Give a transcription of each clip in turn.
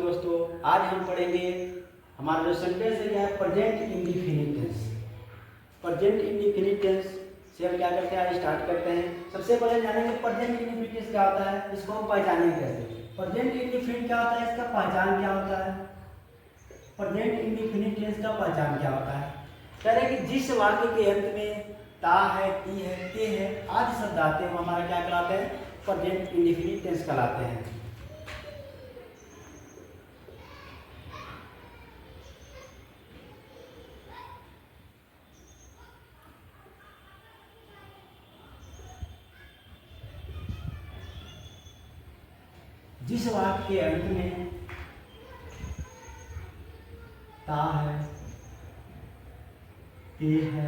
दोस्तों, आज हम पढ़ेंगे हमारा जो सेंटेंस है क्या है, present indefinite tense. Present indefinite tense से हम क्या करते हैं, स्टार्ट करते हैं। सबसे पहले जानेंगे प्रेजेंट इंडेफिनिट टेंस क्या होता है, इसको हम पहचानेंगे कैसे। प्रेजेंट इंडेफिनिट क्या होता है, इसका पहचान क्या होता है। प्रेजेंट इंडेफिनिट टेंस का पहचान क्या होता है, कह रहे हैं कि जिस वाक्य के अंत में ता है, ती है, ते है आदि शब्द आते हैं वो हमारा क्या कहलाते हैं, प्रेजेंट इंडेफिनिट टेंस कहलाते हैं। जिस वाक्य के अंत में ता है, ते है,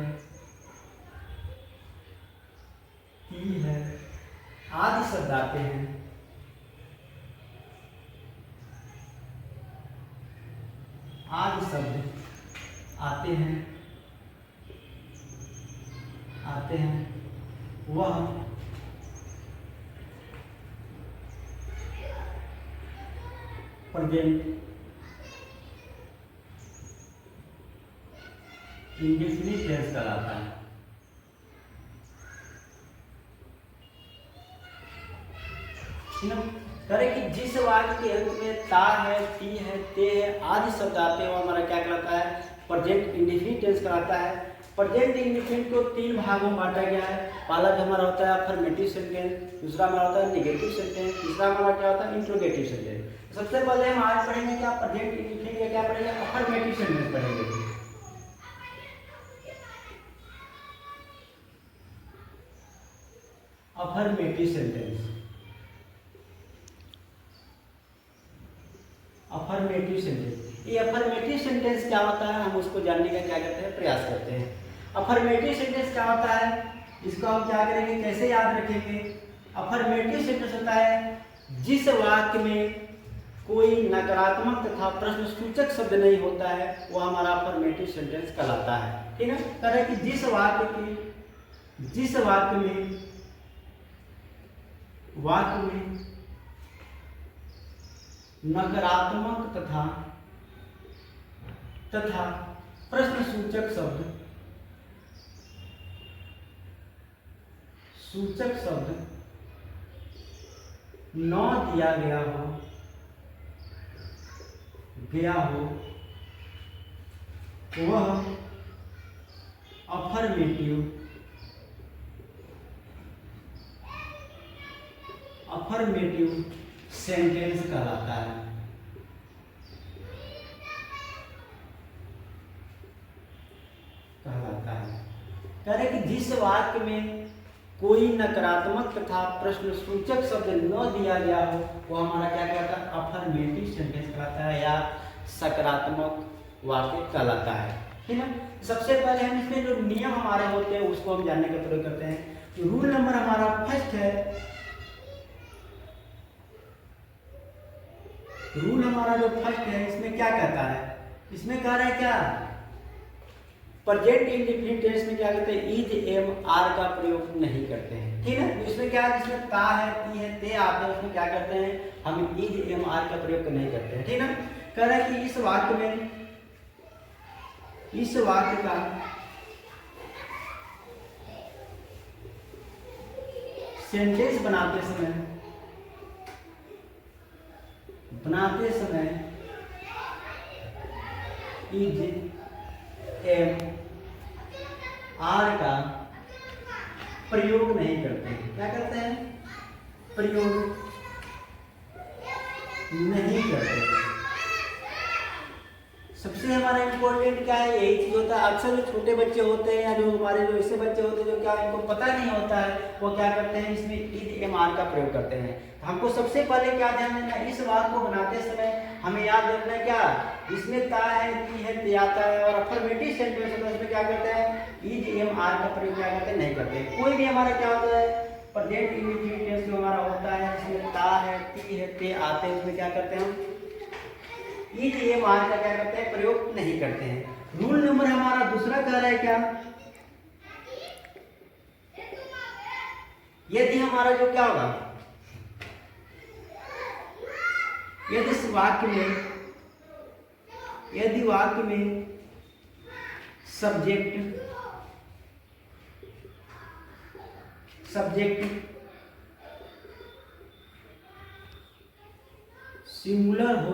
ती है आदि शब्द आते हैं, आदि शब्द आते हैं वह प्रेजेंट इंडेफिनिट टेंस कहलाता है। करें कि जिस वाक्य के अंत में ता है, ती है, ते है आदि शब्द आते हैं वो हमारा क्या कहलाता है, प्रेजेंट इंडेफिनिट टेंस कहलाता है। प्रेजेंट इंडेफिनिट को तीन भागों में बांटा गया है। पहला जो हमारा होता है अफर्मेटिव सेंटेंस, दूसरा हमारा होता है नेगेटिव सेंटेंस, तीसरा हमारा क्या होता है, इंट्रोगेटिव सेंटेंस। सबसे पहले हम आज पढ़ेंगे क्या, प्रेजेंट इंडेफिनिट का क्या पढ़ेंगे, अफर्मेटिव सेंटेंस पढ़ेंगे। अफर्मेटिव सेंटेंस, अफर्मेटिव सेंटेंस, ये अफर्मेटिव सेंटेंस क्या होता है, हम उसको जानने का क्या करते हैं, प्रयास करते हैं। अफर्मेटिव सेंटेंस क्या होता है, इसको हम क्या करेंगे, कैसे याद रखेंगे। अफर्मेटिव सेंटेंस होता है जिस वाक्य में कोई नकारात्मक तथा प्रश्नसूचक शब्द नहीं होता है वो हमारा अफर्मेटिव सेंटेंस कहलाता है। ठीक है, कह रहे कि जिस वाक्य में नकारात्मक तथा प्रश्नसूचक शब्द न दिया गया हो वह अफर्मेटिव सेंटेंस कहलाता है। कह रहे कि जिस वाक्य में कोई नकारात्मक तथा प्रश्नसूचक शब्द न दिया गया हो वो हमारा क्या कहलाता है, अफर्मेटिव सेंटेंस कहलाता है या सकारात्मक वाक्य कहलाता है। ठीक है, सबसे पहले हम इसमें जो नियम हमारे होते हैं उसको हम जानने का प्रयोग करते हैं। रूल नंबर हमारा फर्स्ट है, रूल हमारा जो फर्स्ट है इसमें क्या कहता है, इसमें कह रहा है क्या, प्रेजेंट इंडेफिनिट टेंस में क्या कहते हैं, इज एम आर का प्रयोग नहीं करते हैं। ठीक है, इसमें क्या है, जिसमें ता है, ती है, ते आते हैं उसमें क्या करते हैं, हम इज एम आर का प्रयोग नहीं करते हैं। ठीक है, कह रहा है कि इस वाक्य का सेंटेंस बनाते समय इज एम आर का प्रयोग नहीं करते हैं। क्या करते हैं, प्रयोग नहीं करते हैं। सबसे हमारा इम्पोर्टेंट क्या है, यही चीज होता है। अक्सर जो छोटे बच्चे होते हैं या जो हमारे जो ऐसे बच्चे होते हैं जो क्या इनको पता नहीं होता है वो क्या करते हैं, इसमें इज एम आर का प्रयोग करते हैं। हमको सबसे पहले क्या ध्यान देना है, इस वाक्य को बनाते समय हमें याद रखना है क्या, इसमें ता है, ती है, ते आता है और अफर्मेटिव सेंटेंस होता है उसमें क्या करते हैं, इज एम आर का प्रयोग क्या करते हैं, नहीं करते। कोई भी हमारा क्या होता है, प्रेजेंट इंडेफिनिट टेंस जो हमारा होता है इसमें ता है, ती है, ते आते हैं उसमें क्या करते हैं, हम इज एम आर का क्या करते हैं, प्रयोग नहीं करते हैं। रूल नंबर हमारा दूसरा कह रहा है क्या, यदि हमारा जो क्या होगा, यदि इस वाक्य में सब्जेक्ट सिंगुलर हो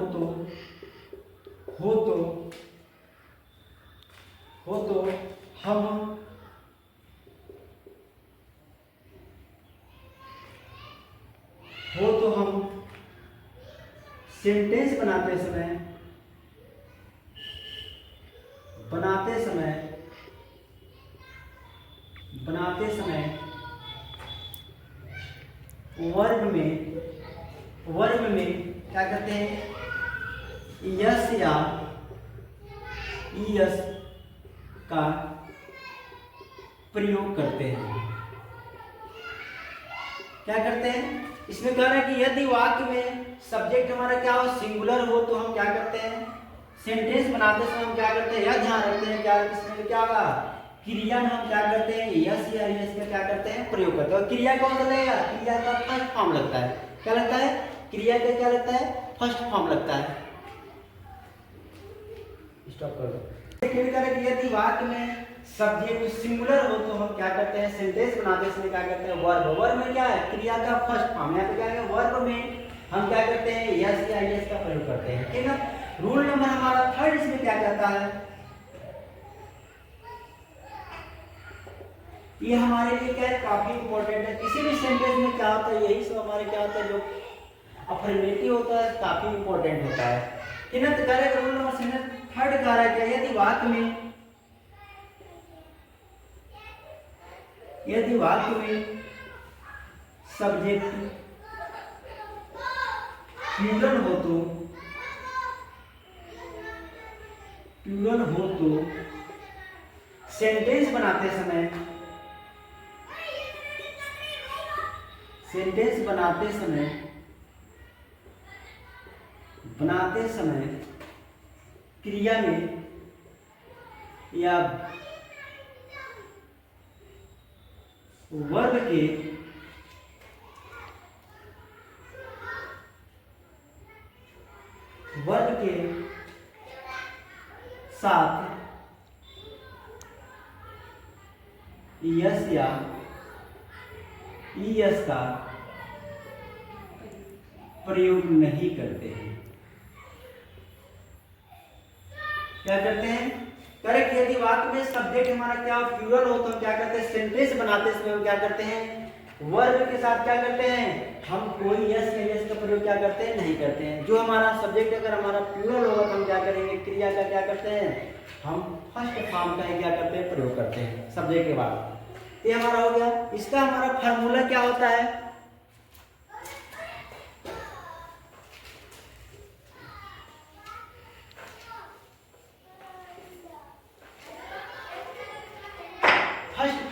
तो हम सेंटेंस बनाते समय वर्ब में क्या कहते हैं, यस या ईएस का प्रयोग करते हैं। क्या करते हैं, इसमें कह रहे हैं कि यदि वाक्य में सब्जेक्ट हमारा क्या हो, सिंगुलर हो, तो हम क्या करते हैं, सेंटेंस बनाते समय हम क्या करते हैं, यह ध्यान रखते हैं क्या इसमें क्या होगा, क्रिया में हम क्या करते हैं, यस या यस का क्या करते हैं, प्रयोग करते हैं। और क्रिया कौन सा लगेगा, क्रिया का फर्स्ट फॉर्म लगता है। क्या लगता है, क्रिया का क्या लगता है, फर्स्ट फॉर्म लगता है। स्टॉप कर दो। यदि वाक्य में सब्जेक्ट सिंगुलर हो तो हम क्या करते हैं, सेंटेंस बनाते समय क्या करते हैं, वर्ब में क्या है, क्रिया का फर्स्ट फॉर्म। यहाँ पे क्या है, वर्ब में हम क्या करते हैं, यस या यस का प्रयोग करते हैं। ठीक है। रूल नंबर हमारा 3 इसमें क्या कहता है, ये हमारे लिए क्या है, काफी इंपॉर्टेंट है। किसी भी सेंटेंस में क्या होता है, यही सब हमारे क्या होता है, जो अफर्मेटिव होता है काफी इंपॉर्टेंट होता है। ठीक है। तो करेक्ट रूल नंबर 3 कह रहा है क्या, यदि वाक्य में सब्जेक्ट प्लूरल हो तो सेंटेंस बनाते समय क्रिया में या वर्ब के साथ यस या ईएस का प्रयोग नहीं करते हैं। क्या करते हैं, करेक्ट। यदि वाक्य में सब्जेक्ट हमारा क्या प्लूरल हो तो हम क्या करते हैं, सेंटेंस बनाते समय हम क्या करते हैं, वर्ब के साथ क्या करते हैं, हम कोई यस या यस का प्रयोग क्या करते हैं, नहीं करते हैं। जो हमारा सब्जेक्ट अगर हमारा प्लूरल होगा तो हम क्या करेंगे, क्रिया का क्या करते हैं, हम फर्स्ट फॉर्म का क्या करते हैं, प्रयोग करते हैं सब्जेक्ट के बाद। ये हमारा हो गया। इसका हमारा फार्मूला क्या होता है,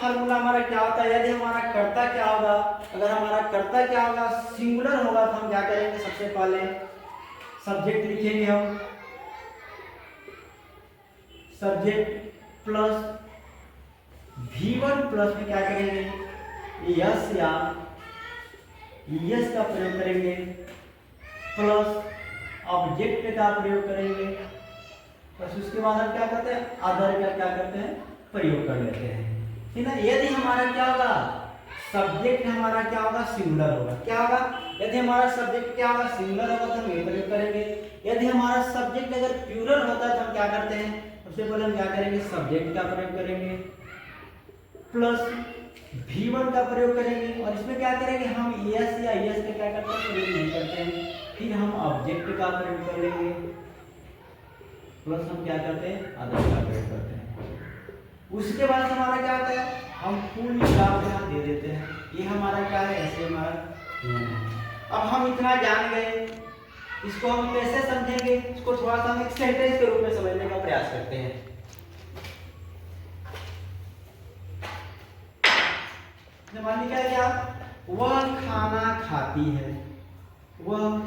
फार्मूला हमारा क्या होता है, यदि हमारा कर्ता क्या होगा, अगर हमारा कर्ता क्या होगा, सिंगुलर होगा तो हम क्या करेंगे, सबसे पहले सब्जेक्ट लिखेंगे, हम सब्जेक्ट प्लस V1 प्लस में क्या करेंगे, यस या यस का प्रयोग करेंगे, प्लस ऑब्जेक्ट का प्रयोग करेंगे, बस उसके बाद हम क्या करते हैं, अदर का क्या करते हैं, प्रयोग कर लेते हैं। ठीक है। यदि हमारा क्या होगा, सब्जेक्ट हमारा क्या होगा, सिंगुलर होगा। क्या होगा, यदि हमारा सब्जेक्ट क्या होगा, सिंगुलर होगा तो हम ये प्रयोग करेंगे। यदि हमारा सब्जेक्ट अगर प्लूरल होता है तो हम क्या करते हैं, सबसे पहले हम क्या करेंगे, सब्जेक्ट का प्रयोग करेंगे प्लस V1 का प्रयोग करेंगे, और इसमें क्या करेंगे, हम यस या यस का क्या करते हैं, प्रयोग नहीं करते हैं। फिर हम ऑब्जेक्ट का प्रयोग कर लेंगे प्लस हम क्या करते हैं, अदर का प्रयोग करते हैं। उसके बाद हमारा क्या होता है, हम फुल स्टॉप यहाँ दे देते हैं। ये हमारा क्या है, ऐसे हमारा नियम है। अब हम इतना जान गए, इसको हम कैसे समझेंगे, इसको थोड़ा सा हम एक सेंटेंस के रूप में समझने का प्रयास करते हैं। मान लीजिए क्या, वह खाना खाती है, वह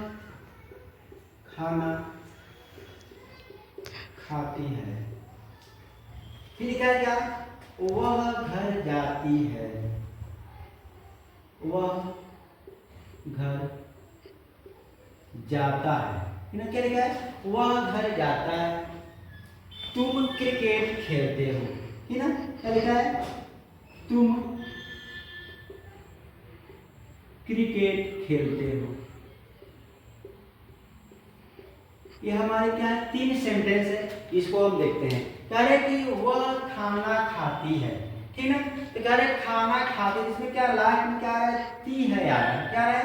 खाना खाती है। फिर क्या, वह घर जाती है, वह घर जाता है। है ना, क्या लिखा है, वह घर जाता है, तुम क्रिकेट खेलते हो, है ना, क्या लिखा है, तुम क्रिकेट खेलते हो। ये हमारे क्या है, 3 सेंटेंस है, इसको हम देखते हैं। कह रहे कि वह खाना खाती है, ठीक है, तो कह रहे खाना खाती है, इसमें क्या लास्ट में क्या है, ती है यार, क्या है,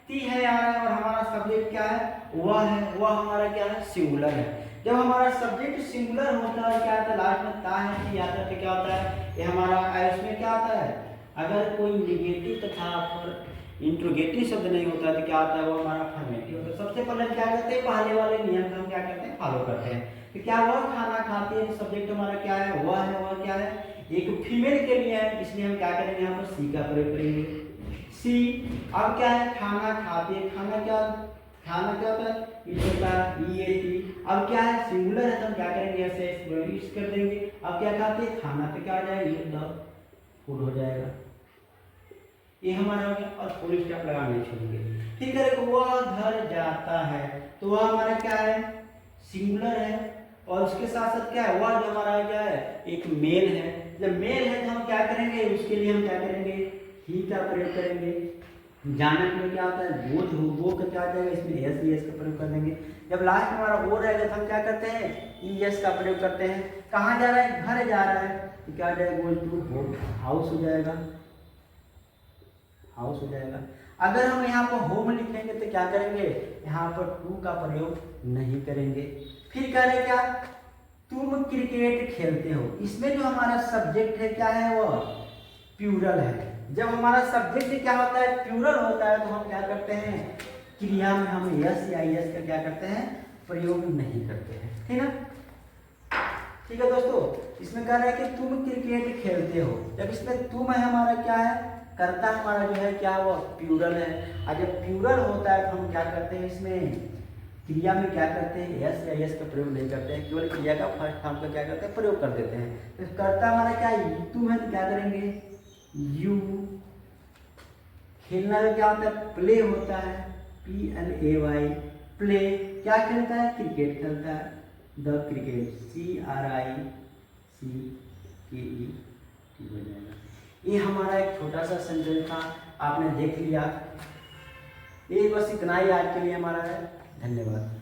ती है यार, और हमारा सब्जेक्ट क्या है, वह है, वह हमारा क्या है, सिंगुलर है। जब हमारा सब्जेक्ट सिंगुलर होता है क्या आता है, लास्ट में ता है ती आता है, तो क्या होता है, ये हमारा इसमें क्या आता है, अगर कोई निगेटिव तथा इंट्रोगेटिव शब्द नहीं होता है तो क्या होता है, वो हमारा अफर्मेटिव होता है। सबसे पहले क्या करते हैं, पहले वाले नियम को हम क्या करते हैं, फॉलो करते हैं। तो क्या वह खाना खाती है, सब्जेक्ट हमारा क्या है, वह क्या है, एक फीमेल के लिए है, इसलिए हम क्या करेंगे, यहाँ पर सी का प्रयोग करेंगे, सी। अब क्या है, खाना खाती है, खाना क्या होता है, इस होता है EAT। अब क्या है, सिंगुलर है तो हम क्या करेंगे, ऐसे इस कर देंगे। अब क्या खाते हैं, खाना, तो क्या आ जाएगा, ये द फूड हो जाएगा, ये हमारा हो गया, और फुल स्टॉप लगा नहीं छोड़ेंगे। ठीक है, वह घर जाता है, तो वह हमारा क्या है, सिंगुलर है, और उसके साथ साथ क्या है, वह जो हमारा क्या है, एक मेल है। जब मेल है तो हम क्या करेंगे, उसके लिए हम क्या करेंगे, ही का प्रयोग करेंगे। जानक में क्या होता है, बोध हो, वो का क्या आ जाएगा, इसमें एस का प्रयोग कर देंगे। जब लास्ट में हमारा वो रहेगा तो हम क्या करते हैं, ES का प्रयोग करते हैं। कहाँ जा रहा है, घर जा रहा है, तो क्या आ जाएगा, गोल टू होम, हाउस हो जाएगा, हाउस हो जाएगा। अगर हम यहाँ पर होम लिखेंगे तो क्या करेंगे, यहाँ पर टू का प्रयोग नहीं करेंगे। फिर कह रहे क्या, तुम क्रिकेट खेलते हो, इसमें जो हमारा सब्जेक्ट है क्या है, वो प्लूरल है। जब हमारा सब्जेक्ट क्या होता है, प्लूरल होता है, तो हम क्या करते हैं, क्रिया में हम यस या एस का क्या करते हैं, प्रयोग नहीं करते हैं, ठीक है। ठीक है दोस्तों, इसमें कह रहा है कि तुम क्रिकेट खेलते हो, जब इसमें तुम है हमारा क्या है, कर्ता हमारा जो है क्या, वो प्लूरल है। और जब प्लूरल होता है तो हम क्या करते हैं, इसमें क्रिया में क्या करते हैं, यस या यस का प्रयोग नहीं करते हैं, केवल क्रिया का फर्स्ट फॉर्म का क्या करते हैं, प्रयोग कर देते हैं। तो कर्ता हमारा क्या, तुम है, तो क्या करेंगे, यू। खेलना में क्या होता है, प्ले होता है, PLAY, प्ले, क्या खेलता है, क्रिकेट खेलता है, द क्रिकेट, CRICKET हो जाएगा। ये हमारा एक छोटा सा सेंटेंस था, आपने देख लिया। ये बस इतना ही आज के लिए हमारा है। धन्यवाद।